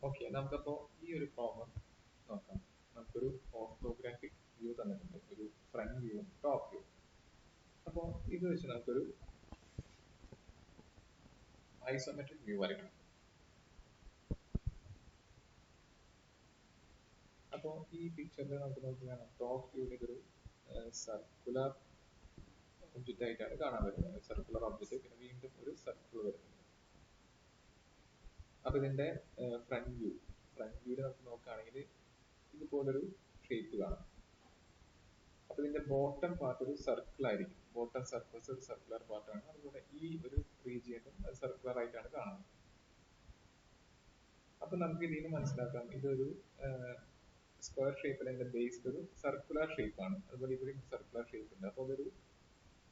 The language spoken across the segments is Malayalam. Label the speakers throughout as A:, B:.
A: ഓക്കെ, നമുക്കപ്പോൾ ഈ ഒരു പ്രോബ്ലം നോക്കാം. നമുക്കൊരു ഓർത്തോഗ്രാഫിക് വ്യൂ തന്നിട്ടുണ്ട്, ഒരു ഫ്രണ്ട് വ്യൂ, ടോപ്പ് വ്യൂ. അപ്പോൾ ഇത് വെച്ച് നമുക്കൊരു ഐസോമെട്രിക് വ്യൂ വരയ്ക്കണം. അപ്പോൾ ഈ പിക്ചറിൽ നമുക്ക് നോക്കുകയാണ്, ടോപ്പ് വ്യൂവിൽ ഇതൊരു സർക്കുലർ ഒബ്ജക്റ്റ് ആയിട്ടാണ് കാണാൻ വരുന്നത്. സർക്കുലർ ഒബ്ജക്റ്റ്, പിന്നെ വീണ്ടും ഒരു സർക്കിൾ വരുന്നുണ്ട്. അപ്പൊ ഇതിന്റെ ഫ്രണ്ട് വ്യൂവിൽ നമുക്ക് നോക്കുകയാണെങ്കിൽ ഇതുപോലൊരു ഷേപ്പ് കാണാം. അപ്പൊ ഇതിന്റെ ബോട്ടം പാർട്ട് ഒരു സർക്കിൾ ആയിരിക്കും. ബോട്ടം സർഫസ് ഒരു സർക്കുലർ പാർട്ടാണ്. അതുപോലെ ഈ ഒരു റീജിയനും അത് സർക്കുലർ ആയിട്ടാണ് കാണുന്നത്. അപ്പൊ നമുക്ക് ഇതിൽ നിന്ന് മനസ്സിലാക്കാം, ഇതൊരു സ്ക്വയർ ഷേപ്പിൽ അതിന്റെ ബേസിൽ ഒരു സർക്കുലർ ഷേപ്പ് ആണ്. അതുപോലെ ഇവിടെ സർക്കുലർ ഷേപ്പ് ഉണ്ട്. അപ്പോൾ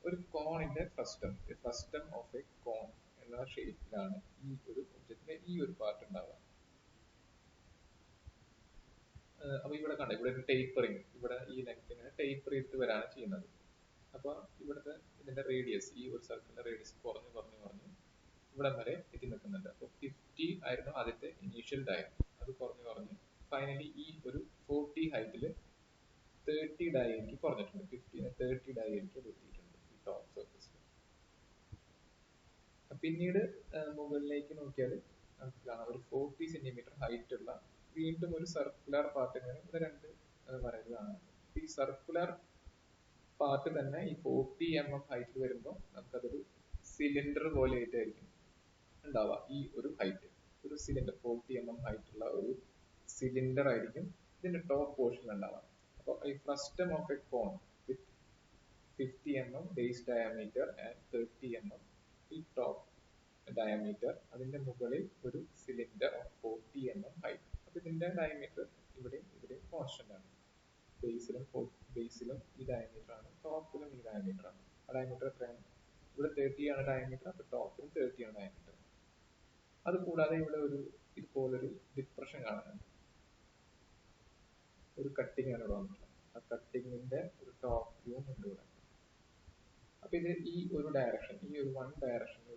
A: ഒരു കോണിന്റെ ഫ്രസ്റ്റം ഓഫ് എ കോൺ എന്ന ഷേപ്പിലാണ് ഈ ഒരു ഒബ്ജക്റ്റിന്റെ ഈ ഒരു പാർട്ട് ഉണ്ടാവുക. അപ്പൊ ഇവിടെ കണ്ട, ഇവിടെ ഒരു ടേപ്പറിങ്, ഇവിടെ ഈ ലെങ്ത് ഇങ്ങനെ ടേപ്പർ ചെയ്തിട്ട് വരാണ് ചെയ്യുന്നത്. അപ്പൊ ഇവിടുത്തെ ഇതിന്റെ റേഡിയസ്, ഈ ഒരു സർക്കിളിന്റെ റേഡിയസ് കുറഞ്ഞ് കുറഞ്ഞ് കുറഞ്ഞ് ഇവിടെ വരെ എത്തി നിൽക്കുന്നുണ്ട്. അപ്പൊ 50 ആയിരുന്നു ആദ്യത്തെ ഇനീഷ്യൽ ഡയ, അത് കുറഞ്ഞ് കുറഞ്ഞ് ഫൈനലി ഈ ഒരു 40 ഹൈറ്റില് 30 ഡയയിലേക്ക് കുറഞ്ഞിട്ടുണ്ട്. 50 30 ഡയയിലേക്ക് അത് എത്തിയിട്ടുണ്ട് ഈ ടോപ്പ് സർഫസിൽ. പിന്നീട് മുകളിലേക്ക് നോക്കിയാൽ നമുക്ക് കാണാം, ഒരു 40 സെന്റിമീറ്റർ ഹൈറ്റ് ഉള്ള വീണ്ടും ഒരു സർക്കുലർ പാർട്ട് ഇങ്ങനെ ഇവിടെ രണ്ട് വരകൾ കാണുന്നുണ്ട്. ഈ സർക്കുലർ പാർട്ട് തന്നെ ഈ 40 mm ഹൈറ്റിൽ വരുമ്പോൾ നമുക്കതൊരു സിലിണ്ടർ പോലെ ആയിട്ടായിരിക്കും ഉണ്ടാവുക. ഈ ഒരു ഹൈറ്റ് ഒരു സിലിണ്ടർ 40 mm ഹൈറ്റ് ഉള്ള ഒരു സിലിണ്ടർ ആയിരിക്കും ഇതിന്റെ ടോപ്പ് പോർഷനിൽ ഉണ്ടാവുക. അപ്പോൾ ഈ frustum of a cone with 50 mm base diameter and 30 mm ഈ ടോപ്പ് ഡയമീറ്റർ, അതിന്റെ മുകളിൽ ഒരു സിലിണ്ടർ ഓഫ് 40 mm ഹൈറ്റ്. അപ്പൊ ഇതിന്റെ ഡയമീറ്റർ ഇവിടെ കോൺസ്റ്റന്റ് ആണ്. ബേസിലും ഈ ഡയമീറ്റർ ആണ്, ടോപ്പിലും ഈ ഡയമീറ്റർ ആണ്. ആ ഡയമീറ്റർ എത്രയാണ്? ഇവിടെ 30 ആണ് ഡയമീറ്റർ, അപ്പൊ ടോപ്പിലും 30 ആണ് ഡയമീറ്റർ. അത് കൂടാതെ ഇവിടെ ഇതുപോലൊരു ഡിപ്രഷൻ കാണുന്നുണ്ട്, ഒരു കട്ടിങ് ആണ് ഇവിടെ വന്നിട്ടുള്ളത്. ആ കട്ടിങ്ങിന്റെ ഒരു ടോപ്പ് വ്യൂ ഉണ്ട് ഇവിടെ. അപ്പൊ ഇത് ഈ ഒരു ഡയറക്ഷൻ, ഈ ഒരു വൺ ഡയറക്ഷനിൽ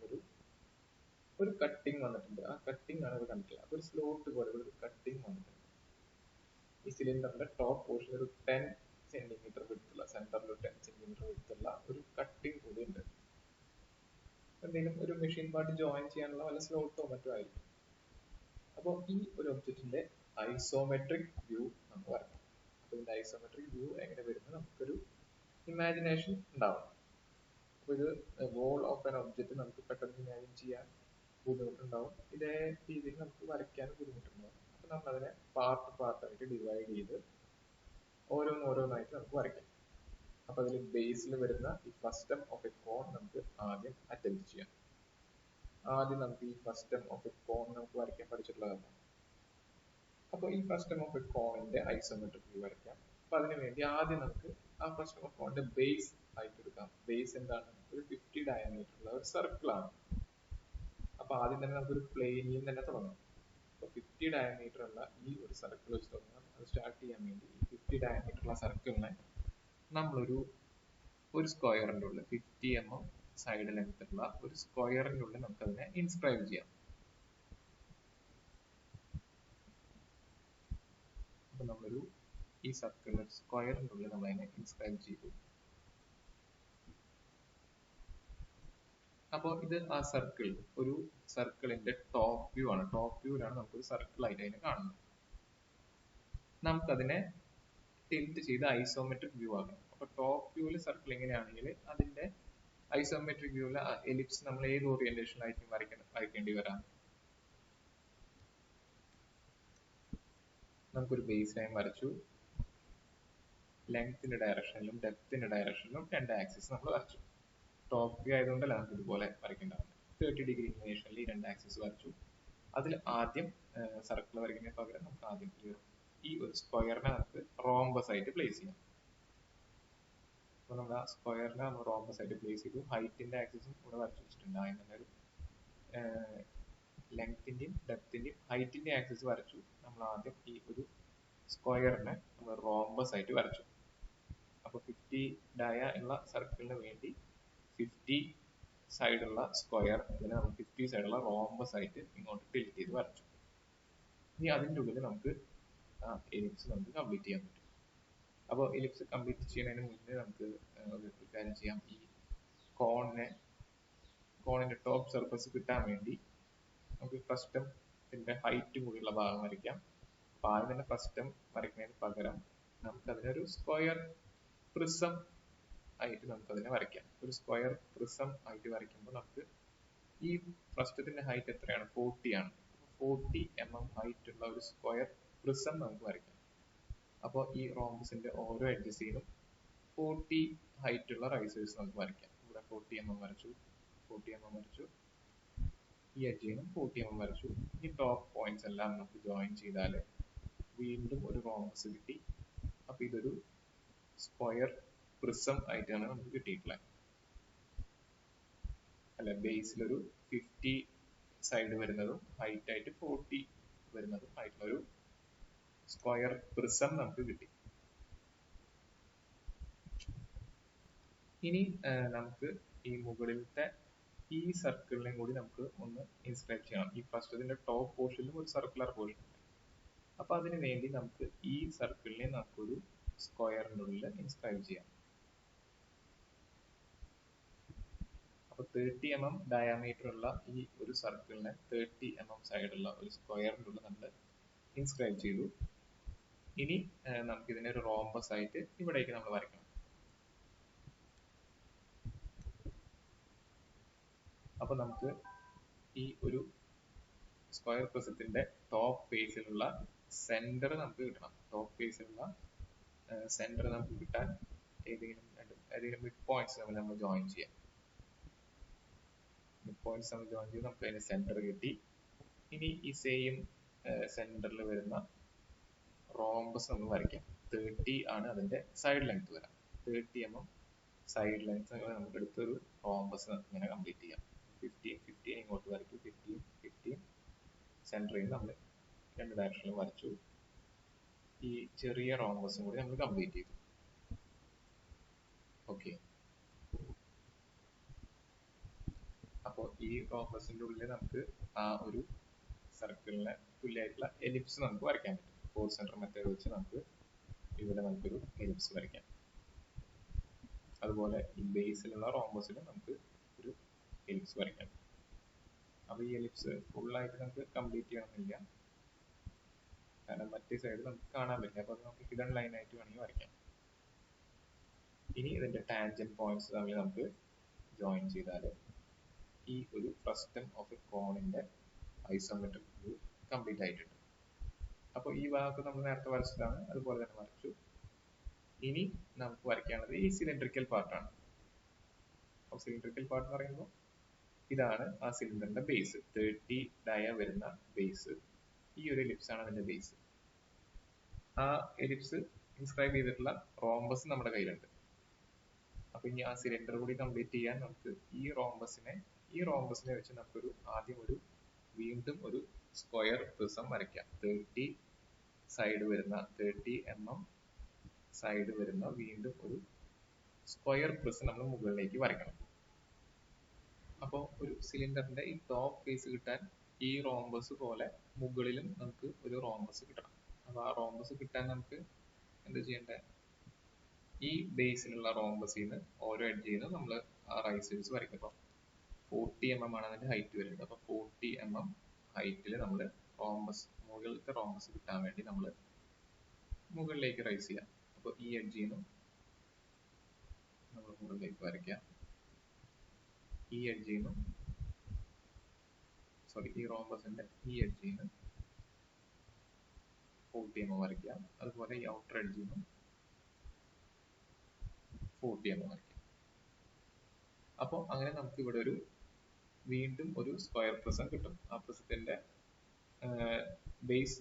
A: ഒരു കട്ടിങ് വന്നിട്ടുണ്ട്. ആ കട്ടിങ് ആണ് ഇവിടെ കണ്ടിട്ടുള്ളത്. അപ്പൊ ഒരു സ്ലോട്ട് പോലെ ഒരു കട്ടിങ് വന്നിട്ടുണ്ട്. ഈ സിലിണ്ടറിന്റെ ടോപ്പ് പോർഷൻ ഒരു 10 സെന്റിമീറ്റർ വിടുത്തുള്ള, സെന്ററിൽ ഒരു 10 സെന്റിമീറ്റർ വിടുത്തുള്ള ഒരു കട്ടിങ് കൂടി ഉണ്ട്. എന്തെങ്കിലും ഒരു മെഷീൻ പാർട്ട് ജോയിൻ ചെയ്യാനുള്ള വല്ല സ്ലോട്ടോ മറ്റോ ആയിരിക്കും. അപ്പോൾ ഈ ഒരു ഒബ്ജക്റ്റിന്റെ ഐസോമെട്രിക് വ്യൂ നമുക്ക് വരയ്ക്കാം. അപ്പൊ ഇതിന്റെ ഐസോമെട്രിക് വ്യൂ എങ്ങനെ വരുന്നത് നമുക്കൊരു ഇമാജിനേഷൻ ഉണ്ടാവണം. അപ്പൊ ഇത് വോൾ ഓഫ് ആൻ ഒബ്ജക്റ്റ് നമുക്ക് പെട്ടെന്ന് ഇമാജിൻ ചെയ്യാൻ ബുദ്ധിമുട്ടുണ്ടാവും. ഇതേ രീതിയിൽ നമുക്ക് വരയ്ക്കാൻ ബുദ്ധിമുട്ടുണ്ടാവും. അപ്പൊ നമ്മൾ അതിനെ പാർട്ടായിട്ട് ഡിവൈഡ് ചെയ്ത് ഓരോന്നായിട്ട് നമുക്ക് വരയ്ക്കാം. അപ്പൊ അതിൽ ബേസിൽ വരുന്ന ഈ ഫ്രസ്റ്റം ഓഫ് എ കോൺ നമുക്ക് ആദ്യം അറ്റംപ്റ്റ് ചെയ്യാം. ആദ്യം നമുക്ക് ഈ ഫ്രസ്റ്റം ഓഫ് എ കോൺ നമുക്ക് വരയ്ക്കാൻ പഠിച്ചിട്ടുള്ളതാണ്. അപ്പോൾ ഈ ഫ്രസ്റ്റം ഓഫ് എ കോണിന്റെ ഐസോമെട്രിക് വ്യൂ വരയ്ക്കാം. അപ്പൊ അതിനു വേണ്ടി ആദ്യം നമുക്ക് ആ ഫ്രസ്റ്റം ഓഫ് കോണിന്റെ ബേസ് ആയിട്ട് എടുക്കാം. ബേസ് എന്താണ്? ഒരു 50 ഡയമീറ്റർ ഉള്ള ഒരു സർക്കിൾ ആണ്. അപ്പൊ ആദ്യം തന്നെ നമുക്കൊരു പ്ലെയിനിൽ തന്നെ തുടങ്ങാം. അപ്പൊ 50 ഡയമീറ്റർ ഉള്ള ഈ ഒരു സർക്കിൾ വെച്ച് തുടങ്ങാം. അത് സ്റ്റാർട്ട് ചെയ്യാൻ വേണ്ടി ഈ 50 ഡയമീറ്റർ ഉള്ള സർക്കിളിനെ നമ്മളൊരു സ്ക്വയറിന്റെ ഉള്ളിൽ 50 mm സൈഡ് ലെങ്ത് ഉള്ള ഒരു സ്ക്വയറിന്റെ ഉള്ളിൽ നമുക്ക് അതിനെ ഇൻസ്ക്രൈബ് ചെയ്യാം. അപ്പൊ നമ്മളൊരു ഈ സർക്കിളിൽ സ്ക്വയറിന്റെ ഉള്ളിൽ നമ്മൾ അതിനെ ഇൻസ്ക്രൈബ് ചെയ്തു. അപ്പോൾ ഇത് ആ ഒരു സർക്കിളിന്റെ ടോപ്പ് വ്യൂ ആണ്. ടോപ്പ് വ്യൂവിലാണ് നമുക്കൊരു സർക്കിൾ ആയിട്ട് അതിനെ കാണുന്നത്. നമുക്കതിനെ ടിൽറ്റ് ചെയ്ത് ഐസോമെട്രിക് വ്യൂ ആക്കണം. അപ്പൊ ടോപ്പ് വ്യൂവിൽ സർക്കിൾ എങ്ങനെയാണെങ്കിൽ അതിന്റെ ഐസോമെട്രിക് വ്യൂവിൽ എലിപ്സ് നമ്മൾ ഏത് ഓറിയന്റേഷനിലായിരിക്കും വരയ്ക്കേണ്ടി വരാം? നമുക്കൊരു ബേസ് ലൈൻ വരച്ചു, ലെങ്ത്തിന്റെ ഡയറക്ഷനിലും ഡെപ്തിന്റെ ഡയറക്ഷനിലും രണ്ട് ആക്സിസ് നമ്മൾ വരച്ചു. ടോപ്പ് വ്യൂ ആയതുകൊണ്ടല്ല നമുക്ക് ഇതുപോലെ വരയ്ക്കേണ്ടതാണ്. 30 ഡിഗ്രി ഇൻക്ലിനേഷനിൽ ഈ രണ്ട് ആക്സിസ് വരച്ചു. അതിൽ ആദ്യം സർക്കിൾ വരയ്ക്കുന്നതിന് പകരം നമുക്ക് ആദ്യം ഈ ഒരു സ്ക്വയറിനെ നമുക്ക് റോംബസ് ആയിട്ട് പ്ലേസ് ചെയ്യാം. അപ്പൊ നമ്മൾ ആ സ്ക്വയറിനെ നമ്മൾ റോംബസ് ആയിട്ട് പ്ലേസ് ചെയ്തു. ഹൈറ്റിന്റെ ആക്സിസും ഇവിടെ വരച്ചു വെച്ചിട്ടുണ്ട്. അതിന് തന്നെ ഒരു ലെങ്തിന്റെയും ഡെപ്തിന്റെയും ഹൈറ്റിന്റെ ആക്സിസ് വരച്ചു. നമ്മൾ ആദ്യം ഈ ഒരു സ്ക്വയറിനെ നമ്മൾ റോംബസ് ആയിട്ട് വരച്ചു. അപ്പൊ 50 ഡയ ഉള്ള സർക്കിളിന് വേണ്ടി 50 സൈഡുള്ള സ്ക്വയർ, ഇതിനെ നമ്മൾ 50 സൈഡുള്ള റോംബസ് ആയിട്ട് ഇങ്ങോട്ട് ടിൽറ്റ് ചെയ്ത് വരച്ചു. ഇനി അതിൻ്റെ ഉള്ളിൽ നമുക്ക് എലിപ്സ് നമുക്ക് കംപ്ലീറ്റ് ചെയ്യാൻ പറ്റും. അപ്പോൾ എലിപ്സ് കംപ്ലീറ്റ് ചെയ്യുന്നതിന് മുന്നേ നമുക്ക് ഒരു കാര്യം ചെയ്യാം. ഈ കോണിന്റെ ടോപ്പ് സർഫസ് കിട്ടാൻ വേണ്ടി നമുക്ക് ഫ്രസ്റ്റത്തിന്റെ ഹൈറ്റ് കൂടിയുള്ള ഭാഗം വരയ്ക്കാം. അപ്പൊ ആദ്യം തന്നെ ഫ്രസ്റ്റം വരയ്ക്കുന്നതിന് പകരം നമുക്ക് അതിനൊരു സ്ക്വയർ പ്രിസം ആയിട്ട് നമുക്ക് അതിനെ വരയ്ക്കാം. ഒരു സ്ക്വയർ പ്രിസം ആയിട്ട് വരയ്ക്കുമ്പോൾ നമുക്ക് ഈ ഫ്രസ്റ്റത്തിന്റെ ഹൈറ്റ് എത്രയാണ്? 40 ആണ്. 40 mm ഹൈറ്റ് ഉള്ള ഒരു സ്ക്വയർ പ്രിസം നമുക്ക് വരയ്ക്കാം. അപ്പോൾ ഈ റോംബസിന്റെ ഓരോ എഡ്ജസിനും 40 ഹൈറ്റ് ഉള്ള റൈസേഴ്സ് നമുക്ക് വരയ്ക്കാം. ഇവിടെ 40 mm വരച്ചു, 40 mm വരച്ചു, ഈ എഡ്ജിനും 40 mm വരച്ചു. ഈ ടോപ്പ് പോയിന്റ്സ് എല്ലാം നമുക്ക് ജോയിൻ ചെയ്താൽ വീണ്ടും ഒരു റോംബസ് കിട്ടി. അപ്പൊ ഇതൊരു സ്ക്വയർ പ്രിസം ആയിട്ടാണ് നമുക്ക് കിട്ടിയിട്ടുള്ളത്. അല്ല, ബേസിലൊരു 50 സൈഡ് വരുന്നതും ഹൈറ്റ് ആയിട്ട് 40 വരുന്നതും ആയിട്ടുള്ള ഒരു സ്ക്വയർ പ്രിസം നമുക്ക് കിട്ടി. ഇനി നമുക്ക് ഈ മുകളിലത്തെ ഈ സർക്കിളിനെയും കൂടി നമുക്ക് ഒന്ന് ഇൻസ്ക്രൈബ് ചെയ്യണം. ഈ ഫസ്റ്റത്തിന്റെ ടോപ്പ് പോർഷനിലും ഒരു സർക്കുലർ പോർഷൻ ഉണ്ട്. അപ്പൊ അതിനു വേണ്ടി നമുക്ക് ഈ സർക്കിളിനെ നമുക്കൊരു സ്ക്വയറിന്റെ ഉള്ളിൽ ഇൻസ്ക്രൈബ് ചെയ്യാം. അപ്പൊ 30 mm ഡയമീറ്റർ ഉള്ള ഈ ഒരു സർക്കിളിനെ 30 mm സൈഡുള്ള ഒരു സ്ക്വയറിന്റെ ഉള്ളിൽ നമ്മൾ ഇൻസ്ക്രൈബ് ചെയ്തു. ഇനി നമുക്ക് ഇതിനെ ഒരു റോംബസ് ആയിട്ട് ഇവിടേക്ക് നമ്മൾ വരയ്ക്കണം. അപ്പൊ നമുക്ക് ഈ ഒരു സ്ക്വയർ പ്രിസത്തിന്റെ ടോപ്പ് ഫേസിലുള്ള സെന്റർ നമുക്ക് കിട്ടണം. ടോപ്പ് ഫേസിലുള്ള സെന്റർ നമുക്ക് കിട്ടാൻ ഏതെങ്കിലും മിഡ് പോയിന്റ്സ് തമ്മിൽ നമ്മൾ ജോയിൻ ചെയ്യാം. മിഡ് പോയിന്റ്സ് തമ്മിൽ ജോയിൻ ചെയ്ത് നമുക്ക് അതിന് സെന്റർ കിട്ടി. ഇനി ഈ സെയിം സെന്ററിൽ വരുന്ന റോംബസ് നമ്മൾ വരയ്ക്കാം. 30 ആണ് അതിന്റെ സൈഡ് ലെങ്ത് വരാം. 30 mm സൈഡ് ലെങ്ത് നമുക്ക് എടുത്തൊരു റോംബസ് ഇങ്ങനെ കംപ്ലീറ്റ് ചെയ്യാം. 15 ഇങ്ങോട്ട് വരയ്ക്കും, 15 സെന്ററിൽ നിന്ന് നമ്മൾ രണ്ട് ഡയറക്ഷനിലും വരച്ചു. ഈ ചെറിയ റോംബസും കൂടി നമ്മൾ കംപ്ലീറ്റ് ചെയ്തു. ഓക്കെ, അപ്പോൾ ഈ റോംബസിന്റെ ഉള്ളിൽ നമുക്ക് ആ ഒരു സർക്കിളിന് തുല്യമായിട്ടുള്ള എലിപ്സ് നമുക്ക് വരയ്ക്കാൻ പറ്റും. ഫോർ സെന്റർ മെത്തേഡ് വെച്ച് നമുക്ക് ഇവിടെ നമുക്കൊരു എലിപ്സ് വരയ്ക്കാം. അതുപോലെ ഈ ബേസിലുള്ള റോംബസിലും നമുക്ക് ഒരു എലിപ്സ് വരയ്ക്കാം. അപ്പൊ ഈ എലിപ്സ് ഫുള്ളായിട്ട് നമുക്ക് കംപ്ലീറ്റ് ചെയ്യണമെന്നില്ല, കാരണം മറ്റേ സൈഡ് നമുക്ക് കാണാൻ പറ്റില്ല. അപ്പൊ അത് നമുക്ക് ഹിഡൻ ലൈൻ ആയിട്ട് വേണമെങ്കിൽ വരയ്ക്കാം. ഇനി ഇതിന്റെ ടാൻജന്റ് പോയിന്റ്സ് തമ്മിൽ നമുക്ക് ജോയിൻ ചെയ്താൽ ഈ ഒരു ഫ്രസ്റ്റം ഓഫ് എ കോണിന്റെ ഐസോമെട്രിക് വ്യൂ കംപ്ലീറ്റ് ആയിട്ടുണ്ട്. അപ്പോൾ ഈ ഭാഗത്ത് നമ്മൾ നേരത്തെ വരച്ചതാണ്, അതുപോലെ തന്നെ വരച്ചു. ഇനി നമുക്ക് വരയ്ക്കാനുള്ളത് ഈ സിലിണ്ടറിക്കൽ പാർട്ടാണ്. അപ്പോൾ സിലിണ്ടറിക്കൽ പാർട്ട് എന്ന് പറയുമ്പോൾ ഇതാണ് ആ സിലിണ്ടറിന്റെ ബേസ്. 30 ഡയ വരുന്ന ബേസ്. ഈ ഒരു എലിപ്സ് ആണ് അതിന്റെ ബേസ്. ആ എലിപ്സ് ഇൻസ്ക്രൈബ് ചെയ്തിട്ടുള്ള റോംബസ് നമ്മുടെ കയ്യിലുണ്ട്. അപ്പൊ ഇനി ആ സിലിണ്ടർ കൂടി കംപ്ലീറ്റ് ചെയ്യാൻ നമുക്ക് ഈ റോംബസിനെ വെച്ച് നമുക്കൊരു ആദ്യം വീണ്ടും ഒരു സ്ക്വയർ പ്രിസം വരയ്ക്കാം. 30 സൈഡ് വരുന്ന 30 mm സൈഡ് വരുന്ന വീണ്ടും ഒരു സ്ക്വയർ പ്രിസം നമ്മൾ മുകളിലേക്ക് വരയ്ക്കണം. അപ്പോൾ ഒരു സിലിണ്ടറിന്റെ ഈ ടോപ്പ് ഫേസ് കിട്ടാൻ ഈ റോംബസ് പോലെ മുകളിലും നമുക്ക് ഒരു റോംബസ് കിട്ടണം. അപ്പൊ ആ റോംബസ് കിട്ടാൻ നമുക്ക് എന്ത് ചെയ്യേണ്ടത്? ഈ ബേസിലുള്ള റോംബസിൽ നിന്ന് ഓരോ എഡ്ജിൽ നിന്ന് നമ്മൾ ആ റൈസേഴ്സ് വരയ്ക്കും. അപ്പോൾ 40 mm ആണ് അതിന്റെ ഹൈറ്റ് വരുന്നത്. അപ്പൊ 40 mm ഹൈറ്റിൽ നമ്മൾ മുകളിലത്തെ റോംബസ് കിട്ടാൻ വേണ്ടി നമ്മൾ മുകളിലേക്ക് റൈസ് ചെയ്യാം. അപ്പൊ ഈ എഡ്ജിൽ നിന്നും നമ്മൾ മുകളിലേക്ക് വരയ്ക്കാം. ഈ എഡ്ജിൽ നിന്നും ഈ റോംബസിന്റെ ഈ എഡ്ജിൽ നിന്ന് 40 mm വരയ്ക്കാം. അതുപോലെ ഈ ഔട്ടർ എഡ്ജിൽ നിന്നും 40 mm വരയ്ക്കാം. അപ്പോൾ അങ്ങനെ നമുക്ക് ഇവിടെ വീണ്ടും ഒരു സ്ക്വയർ പ്രിസം കിട്ടും. ആ പ്രിസത്തിന്റെ ബേസ്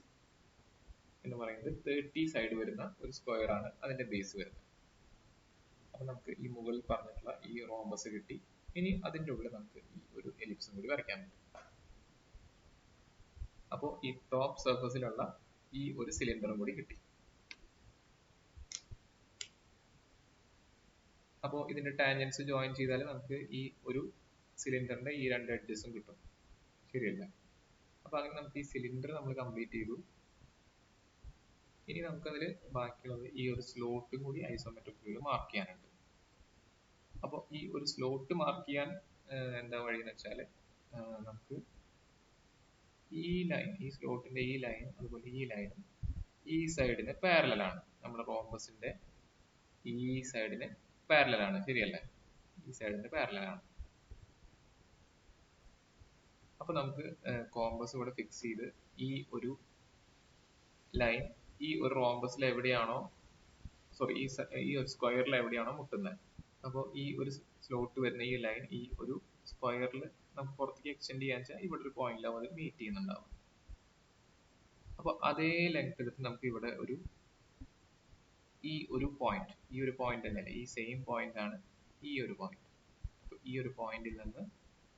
A: എന്ന് പറയുന്നത് 30 സൈഡ് വരുന്ന ഒരു സ്ക്വയർ ആണ് അതിന്റെ ബേസ് വരുന്നത്. അപ്പൊ നമുക്ക് ഈ മുകളിൽ പറഞ്ഞിട്ടുള്ള ഈ റോംബസ് കിട്ടി. ഇനി അതിന്റെ ഉള്ളിൽ നമുക്ക് ഈ ഒരു എലിപ്സും കൂടി വരയ്ക്കാൻ പറ്റും. അപ്പോൾ ഈ ടോപ്പ് സർഫസിലുള്ള ഈ ഒരു സിലിണ്ടറും കൂടി കിട്ടി. അപ്പോൾ ഇതിന്റെ ടാൻജൻസ് ജോയിൻ ചെയ്താൽ നമുക്ക് ഈ ഒരു സിലിണ്ടറിന്റെ ഈ രണ്ട് എഡ്ജസും കിട്ടും. ശരിയല്ല? അപ്പൊ അങ്ങനെ നമുക്ക് ഈ സിലിണ്ടർ നമ്മൾ കംപ്ലീറ്റ് ചെയ്തു. ഇനി നമുക്കതിൽ ബാക്കിയുള്ളത് ഈ ഒരു സ്ലോട്ടും കൂടി ഐസോമെട്രിക് വ്യൂവിൽ മാർക്ക് ചെയ്യാനുണ്ട്. അപ്പോൾ ഈ ഒരു സ്ലോട്ട് മാർക്ക് ചെയ്യാൻ എന്താ വഴിയെന്ന് വെച്ചാൽ നമുക്ക് ഈ ലൈൻ, ഈ സ്ലോട്ടിന്റെ ഈ ലൈൻ അതുപോലെ ഈ ലൈനും ഈ സൈഡിന് പാരലൽ ആണ്. നമ്മുടെ റോംബസിന്റെ ഈ സൈഡിന് പാരലൽ ആണ്, ശരിയല്ലേ? ഈ സൈഡിന് പാരലൽ ആണ്. അപ്പൊ നമുക്ക് കോമ്പസ് ഇവിടെ ഫിക്സ് ചെയ്ത് ഈ ഒരു ലൈൻ ഈ ഒരു റോംബസിൽ എവിടെയാണോ, സോറി ഈ ഒരു സ്ക്വയറിൽ എവിടെയാണോ മുട്ടുന്നത്, അപ്പോൾ ഈ ഒരു സ്ലോട്ട് വരുന്ന ഈ ലൈൻ ഈ ഒരു സ്ക്വയറിൽ നമുക്ക് പുറത്തേക്ക് എക്സ്റ്റെൻഡ് ചെയ്യാൻ വെച്ചാൽ ഇവിടെ ഒരു പോയിന്റിലാവും അത് മീറ്റ് ചെയ്യുന്നുണ്ടാവും. അപ്പോൾ അതേ ലെങ്ത് എടുത്ത് നമുക്ക് ഇവിടെ ഈ ഒരു പോയിന്റ് തന്നെയല്ലേ, ഈ സെയിം പോയിന്റ് ആണ് ഈ ഒരു പോയിന്റ്. അപ്പോൾ ഈ ഒരു പോയിന്റിൽ നിന്ന്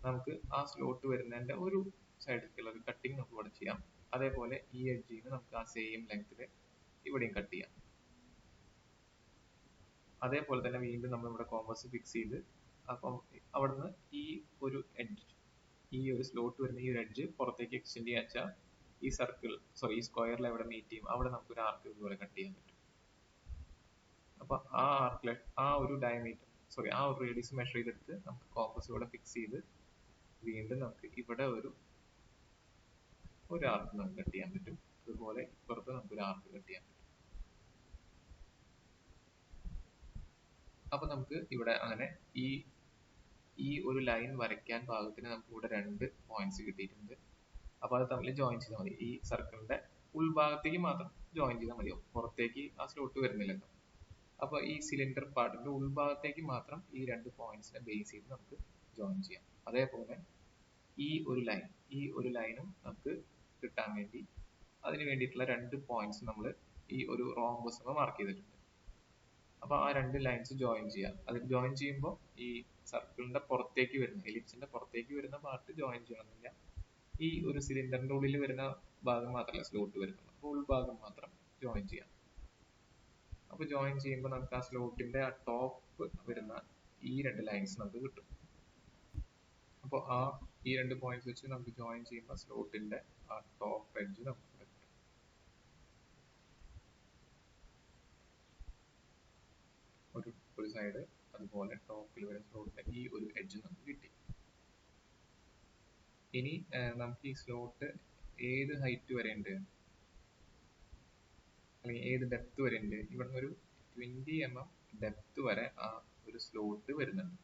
A: നമുക്ക് ആ സ്ലോട്ട് വരുന്നതിന്റെ ഒരു സൈഡിലേക്കുള്ള ഒരു കട്ടിങ് നമുക്ക് ഇവിടെ ചെയ്യാം. അതേപോലെ ഈ എഡ്ജിൽ നിന്ന് നമുക്ക് ആ സെയിം ലെങ്ത്തിൽ ഇവിടെയും കട്ട് ചെയ്യാം. അതേപോലെ തന്നെ വീണ്ടും നമ്മൾ ഇവിടെ കോമ്പസ് ഫിക്സ് ചെയ്ത് അപ്പം അവിടുന്ന് ഈ ഒരു എഡ്ജ്, ഈ ഒരു സ്ലോട്ട് വരുന്ന ഈ ഒരു എഡ്ജ് പുറത്തേക്ക് എക്സ്റ്റെൻഡ് ചെയ്യാൻ വെച്ചാൽ ഈ ഈ സ്ക്വയറിൽ എവിടെ മീറ്റ് ചെയ്യും അവിടെ നമുക്ക് ഒരു ആർക്ക് ഇതുപോലെ കട്ട് ചെയ്യാൻ പറ്റും. അപ്പൊ ആ ആർക്കിലെ ആ ഒരു ആ ഒരു റേഡിയസ് മെഷർ ചെയ്തെടുത്ത് നമുക്ക് കോമ്പസ് ഇവിടെ ഫിക്സ് ചെയ്ത് വീണ്ടും നമുക്ക് ഇവിടെ ഒരു ആർക്ക് നമുക്ക് കട്ട് ചെയ്യാൻ പറ്റും. അതുപോലെ ഇപ്പുറത്ത് നമുക്ക് ഒരു ആർക്ക് കട്ട് ചെയ്യാൻ പറ്റും. അപ്പൊ നമുക്ക് ഇവിടെ അങ്ങനെ ഈ ഒരു ലൈൻ വരയ്ക്കാൻ പാകത്തിന് നമുക്ക് ഇവിടെ 2 പോയിന്റ്സ് കിട്ടിയിട്ടുണ്ട്. അപ്പൊ അത് തമ്മിൽ ജോയിൻ ചെയ്താൽ മതി. ഈ സർക്കിളിന്റെ ഉൾഭാഗത്തേക്ക് മാത്രം ജോയിൻ ചെയ്താൽ മതിയോ, പുറത്തേക്ക് ആ സ്ലോട്ട് വരുന്നില്ലല്ലോ. അപ്പൊ ഈ സിലിണ്ടർ പാർട്ടിന്റെ ഉൾഭാഗത്തേക്ക് മാത്രം ഈ 2 പോയിന്റ്സിനെ ബേസ് ചെയ്ത് നമുക്ക് ജോയിൻ ചെയ്യാം. അതേപോലെ ഈ ഒരു ലൈനും നമുക്ക് കിട്ടാൻ വേണ്ടി അതിന് വേണ്ടിയിട്ടുള്ള 2 പോയിന്റ്സ് നമ്മൾ ഈ ഒരു റോംബസ് മാർക്ക് ചെയ്തിട്ടുണ്ട്. അപ്പൊ ആ 2 ലൈൻസ് ജോയിൻ ചെയ്യാം. അത് ജോയിൻ ചെയ്യുമ്പോൾ ഈ സർക്കിളിന്റെ പുറത്തേക്ക് വരുന്ന, എലിപ്സിന്റെ പുറത്തേക്ക് വരുന്ന പാർട്ട് ജോയിൻ ചെയ്യണമെന്നില്ല. ഈ ഒരു സിലിണ്ടറിന്റെ ഉള്ളിൽ വരുന്ന ഭാഗം മാത്രമല്ല സ്ലോട്ട് വരുന്നത്, അപ്പോൾ ഉൾഭാഗം മാത്രം ജോയിൻ ചെയ്യാം. അപ്പൊ ജോയിൻ ചെയ്യുമ്പോൾ നമുക്ക് ആ സ്ലോട്ടിന്റെ ആ ടോപ്പ് വരുന്ന ഈ 2 ലൈൻസ് നമുക്ക് കിട്ടും. അപ്പോൾ ഈ 2 പോയിന്റ്സ് വെച്ച് നമുക്ക് ജോയിൻ ചെയ്യുമ്പോൾ സ്ലോട്ടിന്റെ ആ ടോപ്പ് എഡ്ജ് നമുക്ക് കിട്ടും. ഒരു സൈഡ് അതുപോലെ ടോപ്പിൽ വരുന്ന സ്ലോട്ടിന്റെ ഈ ഒരു എഡ്ജ് നമുക്ക് കിട്ടി. ഇനി നമുക്ക് ഈ സ്ലോട്ട് ഏത് ഹൈറ്റ് വരെ ഉണ്ട് അല്ലെങ്കിൽ ഏത് ഡെപ്ത് വരെ ഉണ്ട്, ഇവിടുന്ന് ഒരു 20 mm ഡെപ്ത് വരെ ആ ഒരു സ്ലോട്ട് വരുന്നുണ്ട്.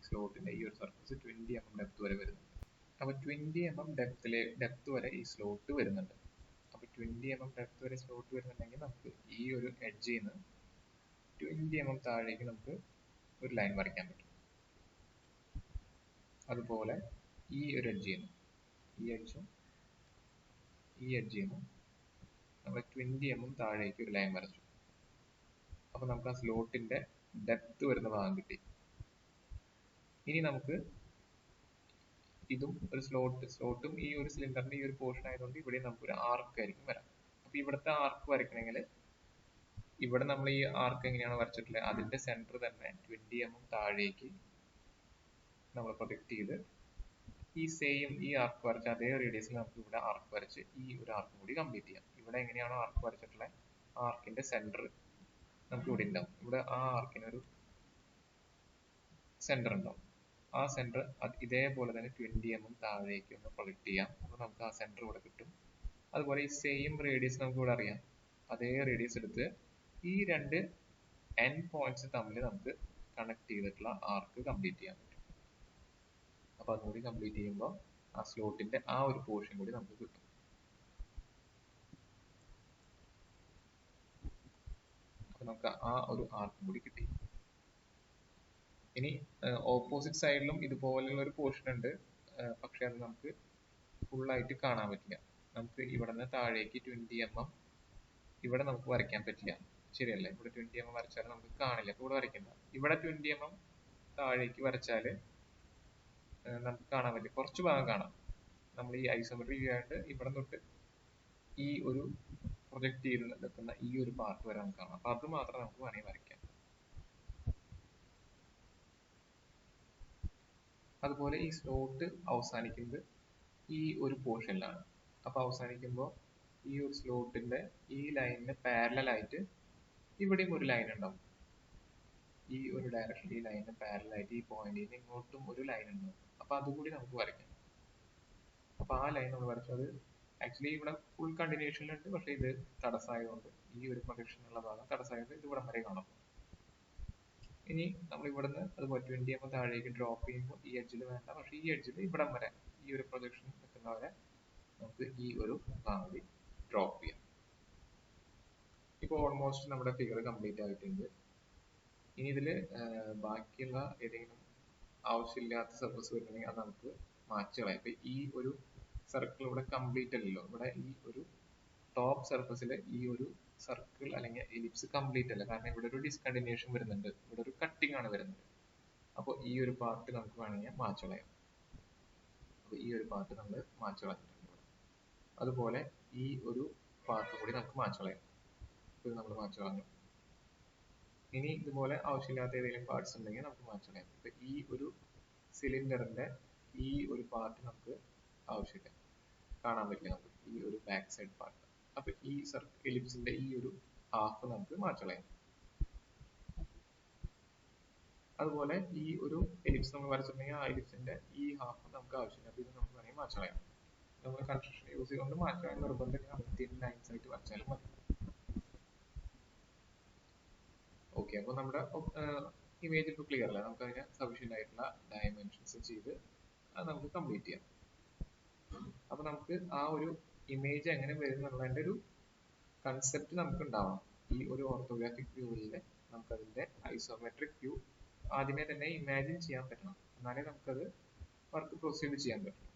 A: സ്ലോട്ടിന്റെ ഈ ഒരു സർഫസ് 20 mm ഡെപ്ത് വരെ വരുന്നുണ്ട്. അപ്പൊ 20 mm ഡെപ്ത് വരെ ഈ സ്ലോട്ട് വരുന്നുണ്ട്. അപ്പൊ 20 mm ഡെപ്ത് വരെ സ്ലോട്ട് വരുന്നുണ്ടെങ്കിൽ നമുക്ക് ഈ ഒരു എഡ്ജിൽ നിന്ന് 20 mm താഴേക്ക് നമുക്ക് ഒരു ലൈൻ വരയ്ക്കാൻ പറ്റും. അതുപോലെ ഈ ഒരു എഡ്ജിൽ നിന്ന് ഈ എഡ്ജിൽ നിന്ന് നമ്മൾ 20 mm താഴേക്ക് ഒരു ലൈൻ വരച്ചു. അപ്പൊ നമുക്ക് ആ സ്ലോട്ടിന്റെ ഡെപ്ത് വരുന്ന ഭാഗം കിട്ടി. ഇനി നമുക്ക് ഇതും ഒരു സ്ലോട്ടും ഈ ഒരു സിലിണ്ടറിന്റെ ഈ ഒരു പോർഷൻ ആയതുകൊണ്ട് ഇവിടെ നമുക്ക് ഒരു ആർക്ക് ആയിരിക്കും വരാം. അപ്പൊ ഇവിടുത്തെ ആർക്ക് വരയ്ക്കണമെങ്കിൽ ഇവിടെ നമ്മൾ ഈ ആർക്ക് എങ്ങനെയാണ് വരച്ചിട്ടുള്ളത് അതിന്റെ സെന്റർ തന്നെ 20 mm താഴേക്ക് നമ്മൾ പ്രൊജക്ട് ചെയ്ത് ഈ ആർക്ക് വരച്ച അതേ റേഡിയസിൽ നമുക്ക് ഇവിടെ ആർക്ക് വരച്ച് ഈ ഒരു ആർക്കും കൂടി കംപ്ലീറ്റ് ചെയ്യാം. ഇവിടെ എങ്ങനെയാണോ ആർക്ക് വരച്ചിട്ടുള്ളത് ആർക്കിന്റെ സെന്റർ നമുക്ക് ഇവിടെ ഉണ്ടാവും. ഇവിടെ ആ ആർക്കിന് ഒരു സെന്റർ ഉണ്ടാവും. ആ സെന്റർ ഇതേപോലെ തന്നെ 20 mm താഴേക്ക് ഒന്ന് പ്രൊജക്ട് ചെയ്യാം. അപ്പൊ നമുക്ക് ആ സെന്റർ ഇവിടെ കിട്ടും. അതുപോലെ ഈ സെയിം റേഡിയസ് നമുക്ക് ഇവിടെ അറിയാം. അതേ റേഡിയസ് എടുത്ത് ഈ 2 എൻഡ് പോയിന്റ്സ് തമ്മിൽ നമുക്ക് കണക്ട് ചെയ്തിട്ടുള്ള ആർക്ക് കംപ്ലീറ്റ് ചെയ്യാൻ പറ്റും. അപ്പൊ അതുകൂടി കംപ്ലീറ്റ് ചെയ്യുമ്പോൾ ആ സ്ലോട്ടിന്റെ ആ ഒരു പോർഷൻ കൂടി നമുക്ക് കിട്ടും. അപ്പൊ നമുക്ക് ആ ഒരു ആർക്കും കൂടി കിട്ടി. ഇനി ഓപ്പോസിറ്റ് സൈഡിലും ഇതുപോലെയുള്ള ഒരു പോർഷൻ ഉണ്ട്. പക്ഷെ അത് നമുക്ക് ഫുൾ ആയിട്ട് കാണാൻ പറ്റില്ല. നമുക്ക് ഇവിടെ നിന്ന് താഴേക്ക് 20 mm ഇവിടെ നമുക്ക് വരയ്ക്കാൻ പറ്റില്ല, ശരിയല്ലേ? ഇവിടെ 20 mm വരച്ചാൽ നമുക്ക് കാണില്ല, ഇവിടെ വരയ്ക്കണ്ട. ഇവിടെ 20 mm താഴേക്ക് വരച്ചാല് നമുക്ക് കാണാൻ പറ്റും, കുറച്ച് ഭാഗം കാണാം. നമ്മൾ ഈ ഐസോമെട്രിക് വ്യൂ ആയിട്ട് ഇവിടെ തൊട്ട് ഈ ഒരു പ്രൊജക്ട് ചെയ്ത് നിൽക്കുന്ന ഈ ഒരു പാർട്ട് വരെ നമുക്ക് കാണാം. അപ്പൊ അത് മാത്രം നമുക്ക് വേണമെങ്കിൽ വരയ്ക്കാം. അതുപോലെ ഈ സ്ലോട്ട് അവസാനിക്കുന്നത് ഈ ഒരു പോർഷനിലാണ്. അപ്പൊ അവസാനിക്കുമ്പോൾ ഈ ഒരു സ്ലോട്ടിന്റെ ഈ ലൈനിന് പാരലൽ ആയിട്ട് ഇവിടെയും ഒരു ലൈൻ ഉണ്ടാവും. ഈ ഒരു ഡയറക്ഷൻ ഈ ലൈനിന് പാരലൽ ആയിട്ട് ഈ പോയിന്റിൽ നിന്ന് ഇങ്ങോട്ടും ഒരു ലൈൻ ഉണ്ടാവും. അപ്പൊ അതുകൂടി നമുക്ക് വരയ്ക്കാം. അപ്പൊ ആ ലൈൻ നമ്മൾ വരച്ചത് ആക്ച്വലി ഇവിടെ ഫുൾ കണ്ടിന്യൂഷനിലുണ്ട്, പക്ഷെ ഇത് തടസ്സമായതുകൊണ്ട് ഈ ഒരു പ്രൊജക്ഷനുള്ള ഭാഗം തടസ്സമായത് ഇത് ഇവിടം വരെ കാണും. ഇനി നമ്മൾ ഇവിടുന്ന് അതുപോലെ 20 mm താഴേക്ക് ഡ്രോപ്പ് ചെയ്യുമ്പോൾ ഈ എഡ്ജിൽ വേണ്ട, പക്ഷെ ഈ എഡ്ജിൽ ഇവിടം വരെ ഈ ഒരു പ്രൊജക്ഷൻ നിൽക്കുന്നവരെ നമുക്ക് ഈ ഒരു ഭാഗം കൂടി ഡ്രോപ്പ് ചെയ്യാം. ഇപ്പോൾ ഓൾമോസ്റ്റ് നമ്മുടെ ഫിഗർ കംപ്ലീറ്റ് ആയിട്ടുണ്ട്. ഇനി ഇതില് ബാക്കിയുള്ള ഏതെങ്കിലും ആവശ്യമില്ലാത്ത സർഫസ് വരുന്നുണ്ടെങ്കിൽ അത് നമുക്ക് മാറ്റി കളയാം. ഇപ്പൊ ഈ ഒരു സർക്കിൾ ഇവിടെ കംപ്ലീറ്റ് അല്ലല്ലോ, ഇവിടെ ഈ ഒരു ടോപ്പ് സർഫസിലെ ഈ ഒരു സർക്കിൾ അല്ലെങ്കിൽ എലിപ്സ് കംപ്ലീറ്റ് അല്ല, കാരണം ഇവിടെ ഒരു ഡിസ്കണ്ടിന്യൂഷൻ വരുന്നുണ്ട്, ഇവിടെ ഒരു കട്ടിംഗ് ആണ് വരുന്നത്. അപ്പോൾ ഈ ഒരു പാർട്ട് നമുക്ക് വേണമെങ്കിൽ മാറ്റി കളയാം. അപ്പൊ ഈ ഒരു പാർട്ട് നമ്മൾ മാറ്റി കളഞ്ഞിട്ടുണ്ട്. അതുപോലെ ഈ ഒരു പാർട്ട് കൂടി നമുക്ക് മാറ്റി കളയാം. ഇത് നമ്മൾ മാറ്റി കളഞ്ഞു. ഇനി ഇതുപോലെ ആവശ്യമില്ലാത്ത ഏതെങ്കിലും പാർട്സ് ഉണ്ടെങ്കിൽ നമുക്ക് മാറ്റി കളയാം. ഇപ്പൊ ഈ ഒരു സിലിണ്ടറിന്റെ ഈ ഒരു പാർട്ട് നമുക്ക് ആവശ്യമില്ല, കാണാൻ പറ്റില്ല നമുക്ക് ഈ ഒരു ബാക്ക് സൈഡ് പാർട്ട്. അപ്പൊ ഈ എലിപ്സിന്റെ ഈ ഒരു ഹാഫ് നമുക്ക് മാറ്റി കളയാം. അതുപോലെ ഈ ഒരു എലിപ്സ് നമ്മൾ വരച്ചിട്ടുണ്ടെങ്കിൽ ആ എലിപ്സിന്റെ ഈ ഹാഫ് നമുക്ക് ആവശ്യമില്ല, അപ്പൊ ഇത് നമുക്ക് വേണമെങ്കിൽ മാറ്റി കളയാം. നമ്മൾ കൺസ്ട്രക്ഷൻ യൂസ് ചെയ്തുകൊണ്ട് മാറ്റി കളയാൻ നിർബന്ധമില്ല, തിൻ ലൈൻസ് ആയിട്ട് വരച്ചാലും മതി. ഓക്കെ, അപ്പൊ നമ്മുടെ ഇമേജ് ഇപ്പോൾ ക്ലിയർ അല്ല, നമുക്ക് അതിന് സഫീഷ്യന്റ് ആയിട്ടുള്ള ഡയമെൻഷൻസ് ചെയ്ത് അത് നമുക്ക് കംപ്ലീറ്റ് ചെയ്യാം. അപ്പൊ നമുക്ക് ആ ഒരു ഇമേജ് എങ്ങനെ വരും എന്നുള്ളതിന്റെ ഒരു കൺസെപ്റ്റ് നമുക്ക് ഉണ്ടാവണം. ഈ ഒരു ഓർത്തോഗ്രാഫിക് വ്യൂവിൽ നമുക്ക് അതിന്റെ ഐസോമെട്രിക് വ്യൂ ആദ്യമേ തന്നെ ഇമാജിൻ ചെയ്യാൻ പറ്റണം, എന്നാലേ നമുക്കത് വർക്ക് പ്രൊസീഡ് ചെയ്യാൻ പറ്റും.